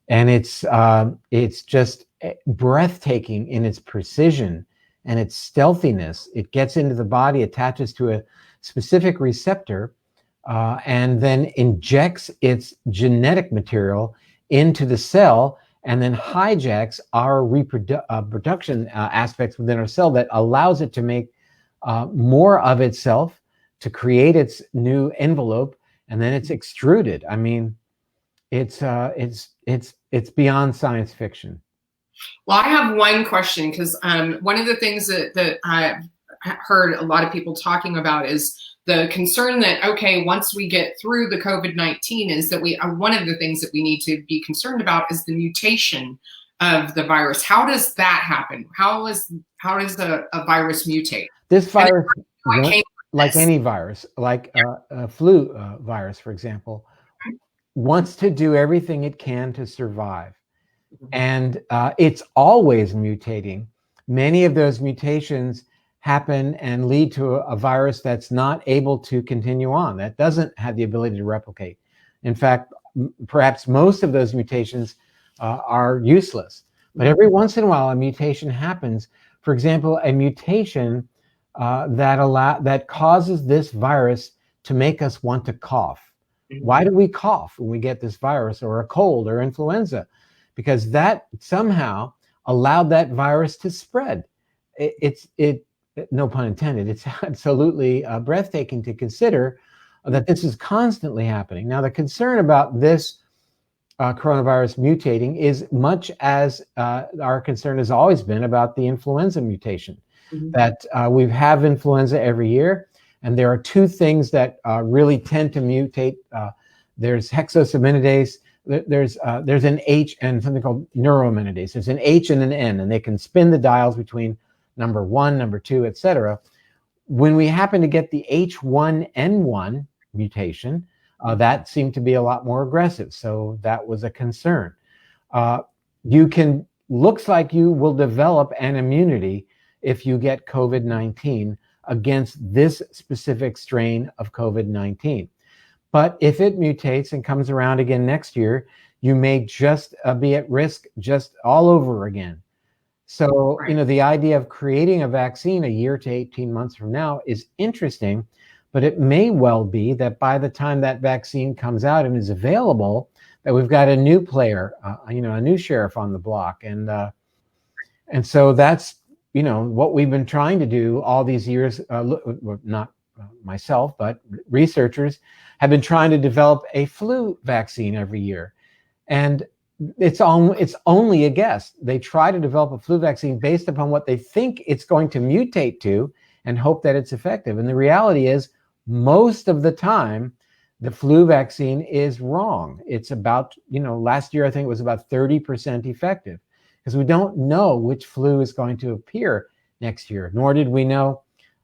and it's just breathtaking in its precision and its stealthiness. It gets into the body, attaches to a specific receptor, and then injects its genetic material into the cell, and then hijacks our reproduction aspects within our cell that allows it to make more of itself, to create its new envelope, and then it's extruded. I mean, it's beyond science fiction. Well, I have one question, because one of the things that I've heard a lot of people talking about is the concern that, okay, once we get through the COVID-19, is that one of the things that we need to be concerned about is the mutation of the virus. How does that happen? How does a virus mutate? This virus, like any virus, like a flu virus, for example, wants to do everything it can to survive. And it's always mutating. Many of those mutations happen and lead to a virus that's not able to continue on, that doesn't have the ability to replicate. In fact, perhaps most of those mutations are useless. But every once in a while, a mutation happens. For example, a mutation that causes this virus to make us want to cough. Why do we cough when we get this virus, or a cold or influenza? Because that somehow allowed that virus to spread. No pun intended, it's absolutely breathtaking to consider that this is constantly happening. Now, the concern about this coronavirus mutating is much as our concern has always been about the influenza mutation. That we have influenza every year, and there are two things that really tend to mutate. There's hexosaminidase. There's an H and something called neuraminidase. There's an H and an N, and they can spin the dials between number 1, number 2, etc. When we happen to get the H1N1 mutation, that seemed to be a lot more aggressive. So that was a concern. Looks like you will develop an immunity if you get COVID-19 against this specific strain of COVID-19. But if it mutates and comes around again next year, you may just be at risk just all over again. So, right. The idea of creating a vaccine a year to 18 months from now is interesting, but it may well be that by the time that vaccine comes out and is available, that we've got a new player, a new sheriff on the block. And so that's, what we've been trying to do all these years, not myself, but researchers have been trying to develop a flu vaccine every year. And it's only a guess. They try to develop a flu vaccine based upon what they think it's going to mutate to and hope that it's effective. And the reality is, most of the time, the flu vaccine is wrong. It's about, last year I think it was about 30% effective, because we don't know which flu is going to appear next year, nor did we know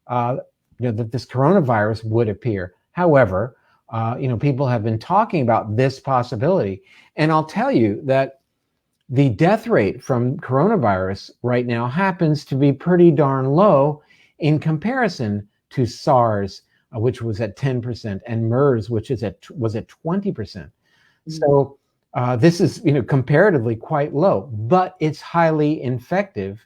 that this coronavirus would appear. However, people have been talking about this possibility. And I'll tell you that the death rate from coronavirus right now happens to be pretty darn low in comparison to SARS, which was at 10%, and MERS, which was at 20%. So this is, comparatively quite low, but it's highly infective,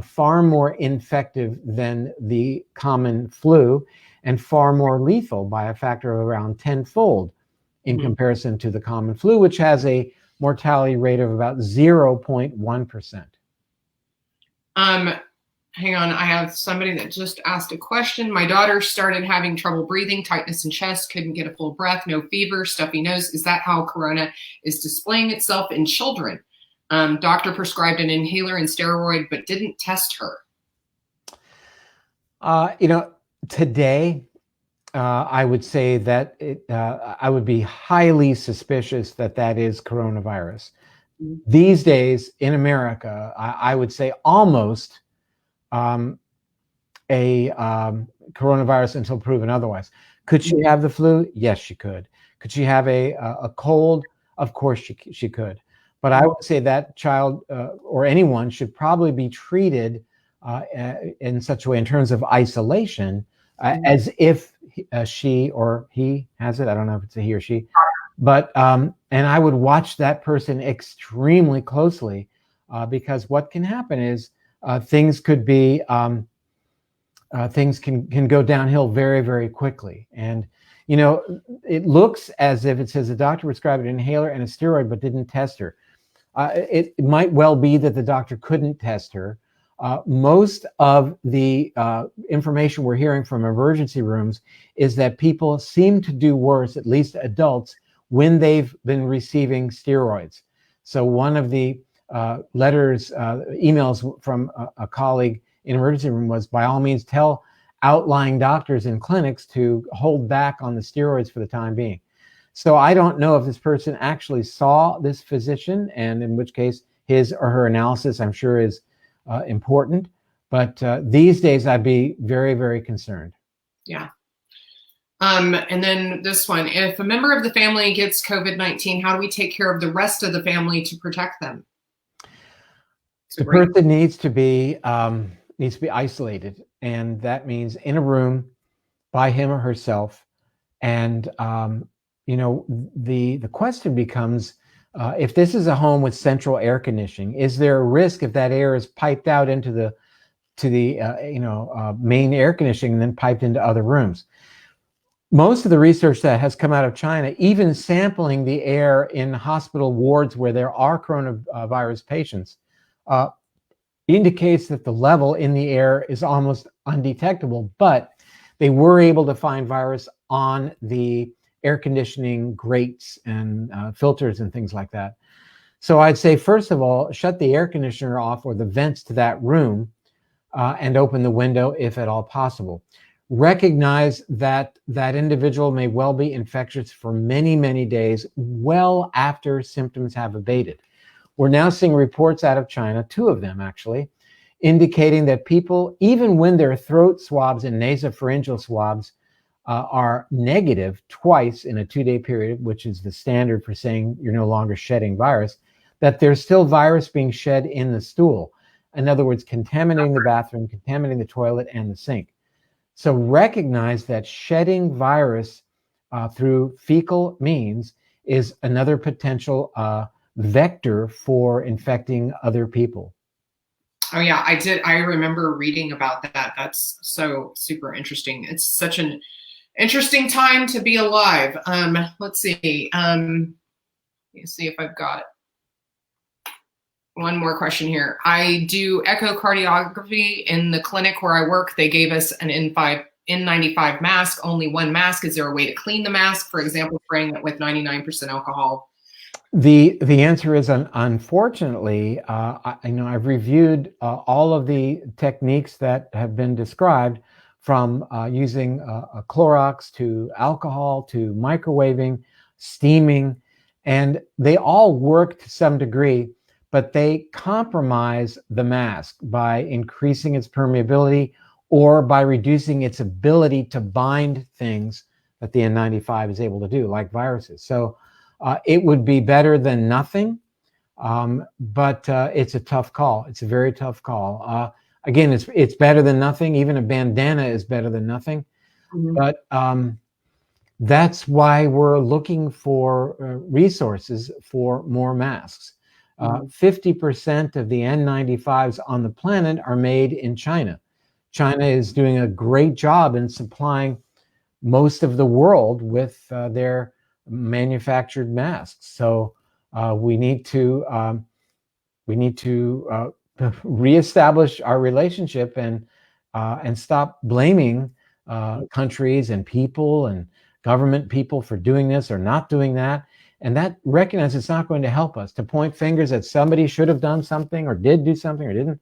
far more infective than the common flu, and far more lethal by a factor of around 10-fold in comparison to the common flu, which has a mortality rate of about 0.1%. Hang on, I have somebody that just asked a question. My daughter started having trouble breathing, tightness in chest, couldn't get a full breath, no fever, stuffy nose. Is that how corona is displaying itself in children? Doctor prescribed an inhaler and steroid, but didn't test her. Today, I would say that I would be highly suspicious that that is coronavirus. These days in America, I would say almost a coronavirus until proven otherwise. Could she have the flu? Yes, she could. Could she have a cold? Of course she could. But I would say that child or anyone should probably be treated in such a way in terms of isolation as if she or he has it. I don't know if it's a he or she. But and I would watch that person extremely closely because what can happen is things could be things can go downhill very, very quickly. And you know, it looks as if it says the doctor prescribed an inhaler and a steroid but didn't test her. It might well be that the doctor couldn't test her. Most of the information we're hearing from emergency rooms is that people seem to do worse, at least adults, when they've been receiving steroids. So one of the emails from a colleague in emergency room was, by all means, tell outlying doctors in clinics to hold back on the steroids for the time being. So I don't know if this person actually saw this physician, and in which case his or her analysis, I'm sure, is important. But these days I'd be very, very concerned. Yeah. And then this one, if a member of the family gets COVID-19, how do we take care of the rest of the family to protect them? The person needs to be isolated, and that means in a room by him or herself. And you know, the question becomes, if this is a home with central air conditioning, is there a risk if that air is piped out into the main air conditioning and then piped into other rooms? Most of the research that has come out of China, even sampling the air in hospital wards where there are coronavirus patients, indicates that the level in the air is almost undetectable, but they were able to find virus on the air conditioning grates and filters and things like that. So I'd say, first of all, shut the air conditioner off or the vents to that room and open the window if at all possible. Recognize that that individual may well be infectious for many, many days, well after symptoms have abated. We're now seeing reports out of China, 2 of them actually, indicating that people, even when their throat swabs and nasopharyngeal swabs are negative twice in a 2-day period, which is the standard for saying you're no longer shedding virus, that there's still virus being shed in the stool. In other words, contaminating the bathroom, contaminating the toilet and the sink. So recognize that shedding virus through fecal means is another potential vector for infecting other people. Oh yeah, I remember reading about that. That's so super interesting. It's such an interesting time to be alive. Let's see. Let me see if I've got one more question here. I do echocardiography in the clinic where I work. They gave us an N95 mask, only one mask. Is there a way to clean the mask? For example, spraying it with 99% alcohol. The answer is, unfortunately, I've reviewed all of the techniques that have been described, from using a Clorox to alcohol to microwaving, steaming, and they all work to some degree, but they compromise the mask by increasing its permeability or by reducing its ability to bind things that the N95 is able to do, like viruses. So it would be better than nothing, but it's a tough call. It's a very tough call. Again, it's better than nothing. Even a bandana is better than nothing. Mm-hmm. But that's why we're looking for resources for more masks. 50% of the N95s on the planet are made in China. China is doing a great job in supplying most of the world with their manufactured masks. So we need to reestablish our relationship and stop blaming countries and people and government people for doing this or not doing that. And that recognize it's not going to help us to point fingers that somebody should have done something or did do something or didn't.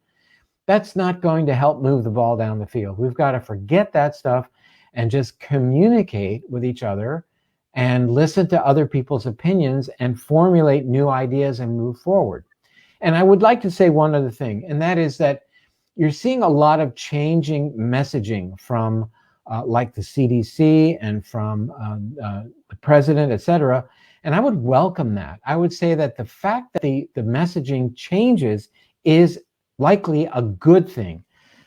That's not going to help move the ball down the field. We've got to forget that stuff and just communicate with each other and listen to other people's opinions and formulate new ideas and move forward. And I would like to say one other thing, and that is that you're seeing a lot of changing messaging from like the CDC and from the president, et cetera. And I would welcome that. I would say that the fact that the messaging changes is likely a good thing,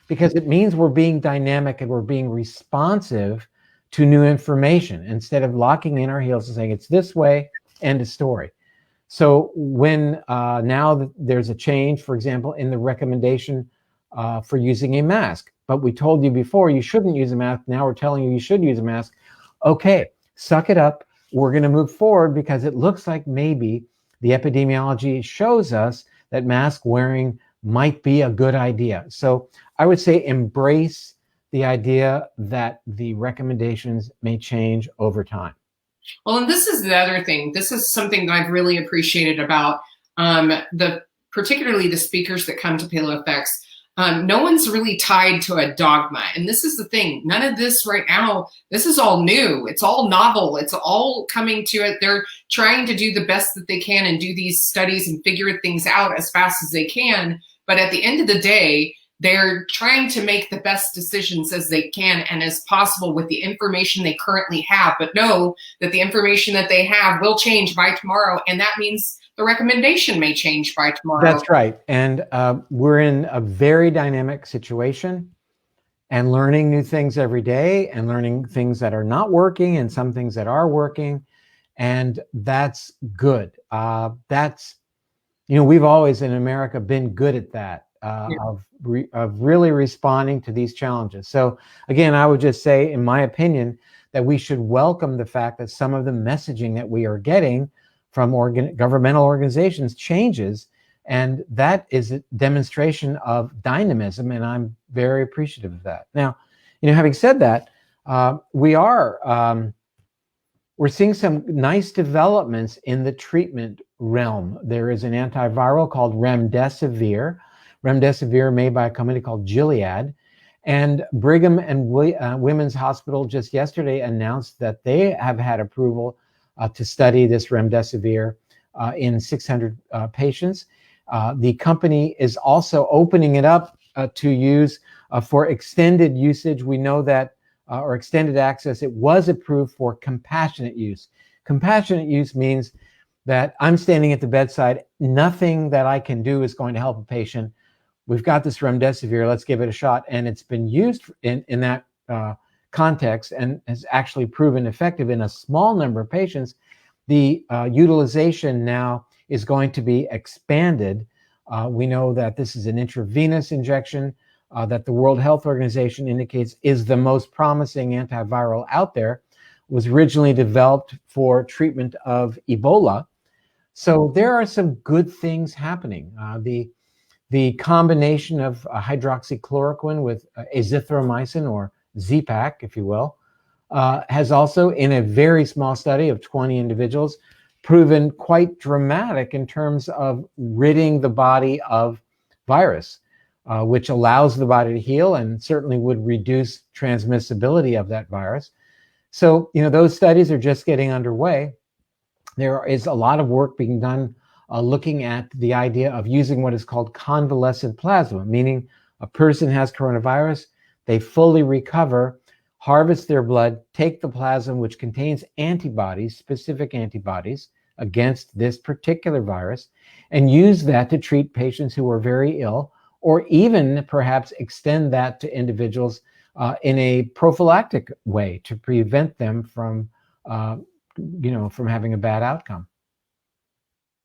because it means we're being dynamic and we're being responsive to new information instead of locking in our heels and saying it's this way, end of story. So when now there's a change, for example, in the recommendation for using a mask, but we told you before you shouldn't use a mask. Now we're telling you you should use a mask. Okay, suck it up. We're going to move forward because it looks like maybe the epidemiology shows us that mask wearing might be a good idea. So I would say embrace the idea that the recommendations may change over time. Well, and this is the other thing. This is something that I've really appreciated about particularly the speakers that come to Paleo FX. No one's really tied to a dogma. And this is the thing. None of this right now, this is all new. It's all novel. It's all coming to it. They're trying to do the best that they can and do these studies and figure things out as fast as they can. But at the end of the day, they're trying to make the best decisions as they can and as possible with the information they currently have, but know that the information that they have will change by tomorrow. And that means the recommendation may change by tomorrow. That's right. And we're in a very dynamic situation and learning new things every day and learning things that are not working and some things that are working. And that's good. We've always in America been good at that. Of really responding to these challenges. So again, I would just say, in my opinion, that we should welcome the fact that some of the messaging that we are getting from governmental organizations changes, and that is a demonstration of dynamism, and I'm very appreciative of that. Now, having said that, we're seeing some nice developments in the treatment realm. There is an antiviral called remdesivir made by a company called Gilead. And Brigham and Women's Hospital just yesterday announced that they have had approval to study this remdesivir in 600 patients. The company is also opening it up to use for extended usage. We know that, or extended access, it was approved for compassionate use. Compassionate use means that I'm standing at the bedside, nothing that I can do is going to help a patient. We've got this remdesivir, let's give it a shot. And it's been used in that context and has actually proven effective in a small number of patients. The utilization now is going to be expanded. We know that this is an intravenous injection that the World Health Organization indicates is the most promising antiviral out there. It was originally developed for treatment of Ebola. So there are some good things happening. The combination of hydroxychloroquine with azithromycin, or Z-Pak, if you will, has also, in a very small study of 20 individuals, proven quite dramatic in terms of ridding the body of virus, which allows the body to heal and certainly would reduce transmissibility of that virus. So, those studies are just getting underway. There is a lot of work being done looking at the idea of using what is called convalescent plasma, meaning a person has coronavirus, they fully recover, harvest their blood, take the plasma, which contains antibodies, specific antibodies against this particular virus, and use that to treat patients who are very ill, or even perhaps extend that to individuals in a prophylactic way to prevent them from having a bad outcome.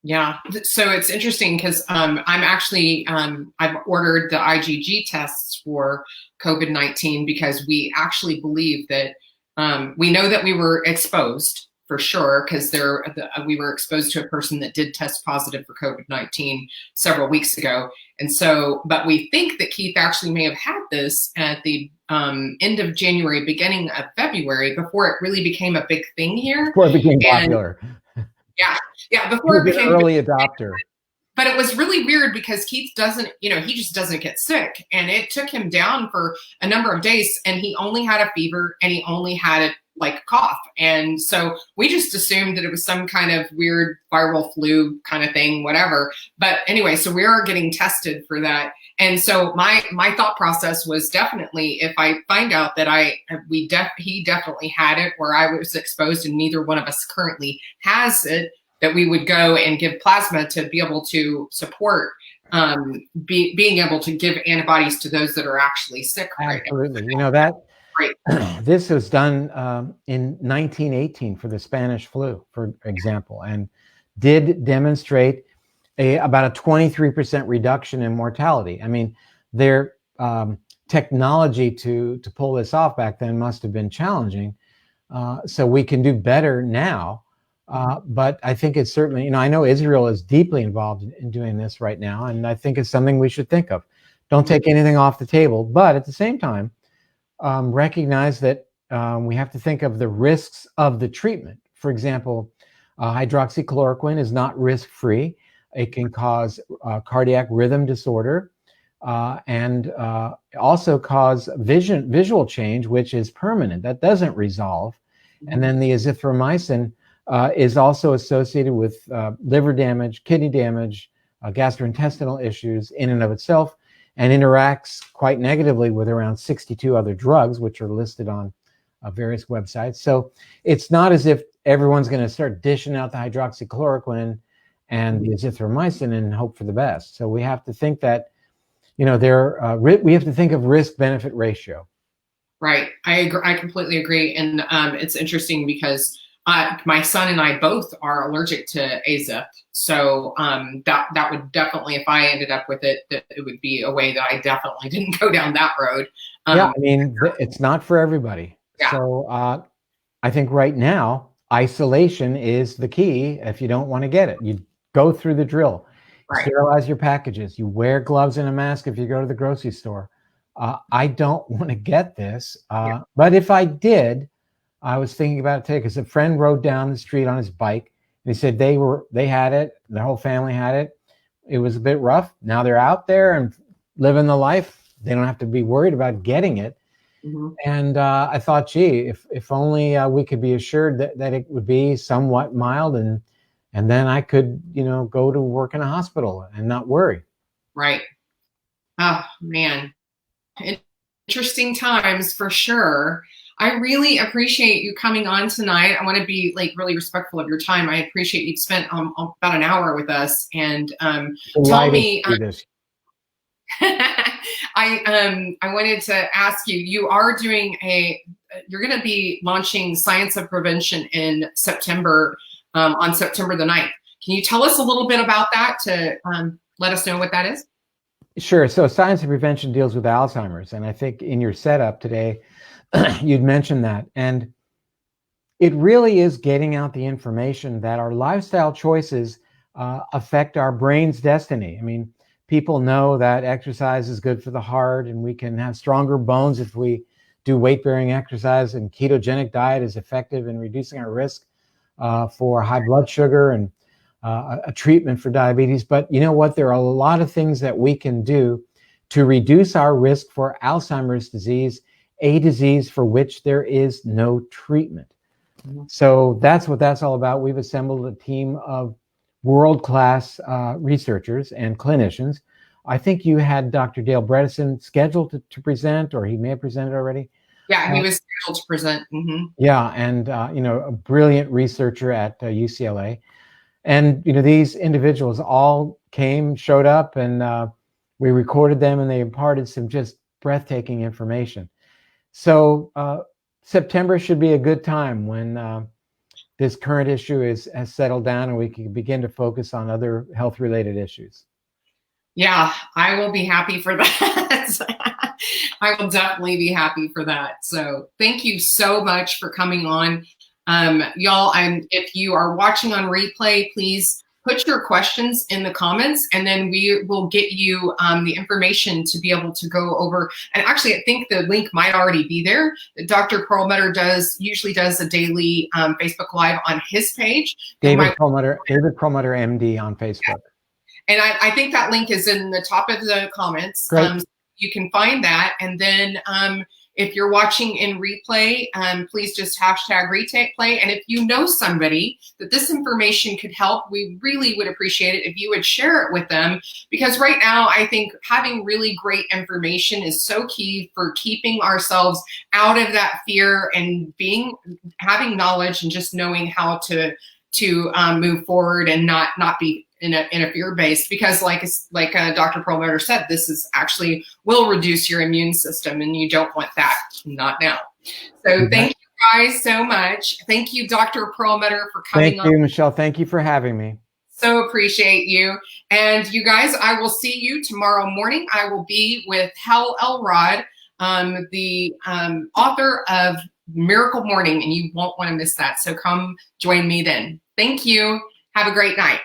Yeah, so it's interesting because I'm actually, I've ordered the IgG tests for COVID-19 because we actually believe that we know that we were exposed for sure, because we were exposed to a person that did test positive for COVID-19 several weeks ago. And so, but we think that Keith actually may have had this at the end of January, beginning of February, before it really became a big thing here. Before it became popular. Yeah, before it became an early adopter. But it was really weird because Keith doesn't, he just doesn't get sick. And it took him down for a number of days, and he only had a fever and he only had a cough. And so we just assumed that it was some kind of weird viral flu kind of thing, whatever. But anyway, so we are getting tested for that. And so my thought process was definitely, if I find out that he definitely had it, where I was exposed and neither one of us currently has it, that we would go and give plasma to be able to support being able to give antibodies to those that are actually sick. Absolutely. That this was done in 1918 for the Spanish flu, for example, and did demonstrate about a 23% reduction in mortality. I mean, their technology to pull this off back then must have been challenging. So we can do better now. But I think it's certainly, I know Israel is deeply involved in doing this right now, and I think it's something we should think of. Don't take anything off the table, but at the same time, recognize that we have to think of the risks of the treatment. For example, hydroxychloroquine is not risk-free. It can cause cardiac rhythm disorder and also cause visual change, which is permanent. That doesn't resolve. And then the azithromycin is also associated with liver damage, kidney damage, gastrointestinal issues in and of itself, and interacts quite negatively with around 62 other drugs, which are listed on various websites. So it's not as if everyone's going to start dishing out the hydroxychloroquine and the azithromycin and hope for the best. So we have to think that, we have to think of risk-benefit ratio. Right. I agree. I completely agree. And it's interesting because my son and I both are allergic to Aza. So that would definitely, if I ended up with it, that it would be a way that I definitely didn't go down that road. Yeah, I mean, it's not for everybody. Yeah. So I think right now, isolation is the key. If you don't want to get it, you go through the drill. Right. Sterilize your packages. You wear gloves and a mask if you go to the grocery store. I don't want to get this, but if I did, I was thinking about it today because a friend rode down the street on his bike and he said they had it, their whole family had it. It was a bit rough. Now they're out there and living the life. They don't have to be worried about getting it. Mm-hmm. And I thought, gee, if only we could be assured that it would be somewhat mild, and then I could, go to work in a hospital and not worry. Right. Oh, man. Interesting times for sure. I really appreciate you coming on tonight. I want to be really respectful of your time. I appreciate you've spent about an hour with us, and tell me. I wanted to ask you. You're going to be launching Science of Prevention in September, on September the 9th. Can you tell us a little bit about that to let us know what that is? Sure. So Science of Prevention deals with Alzheimer's, and I think in your setup today, you'd mentioned that. And it really is getting out the information that our lifestyle choices affect our brain's destiny. I mean, people know that exercise is good for the heart, and we can have stronger bones if we do weight-bearing exercise, and ketogenic diet is effective in reducing our risk for high blood sugar and a treatment for diabetes. But you know what? There are a lot of things that we can do to reduce our risk for Alzheimer's disease, a disease for which there is no treatment. Mm-hmm. So that's what that's all about. We've assembled a team of world-class researchers and clinicians. I think you had Dr. Dale Bredesen scheduled to present, or he may have presented already. Yeah, he was scheduled to present. Mm-hmm. Yeah, and a brilliant researcher at UCLA. And these individuals all showed up, and we recorded them, and they imparted some just breathtaking information. So September should be a good time when this current issue has settled down and we can begin to focus on other health-related issues. Yeah, I will be happy for that. I will definitely be happy for that. So thank you so much for coming on. Y'all, if you are watching on replay, please put your questions in the comments, and then we will get you the information to be able to go over. And actually, I think the link might already be there. Dr. Perlmutter usually does a daily Facebook Live on his page. David Perlmutter, MD on Facebook. And I think that link is in the top of the comments. Great. You can find that. And then if you're watching in replay, please just hashtag replay. And if you know somebody that this information could help, we really would appreciate it if you would share it with them. Because right now, I think having really great information is so key for keeping ourselves out of that fear and having knowledge and just knowing how to move forward and not be in a fear-based, because like Dr. Perlmutter said, this is actually will reduce your immune system, and you don't want that, not now. So thank you guys so much. Thank you, Dr. Perlmutter, for coming on. Thank you, Michelle. Thank you for having me. So appreciate you. And you guys, I will see you tomorrow morning. I will be with Hal Elrod, the author of Miracle Morning, and you won't want to miss that. So come join me then. Thank you. Have a great night.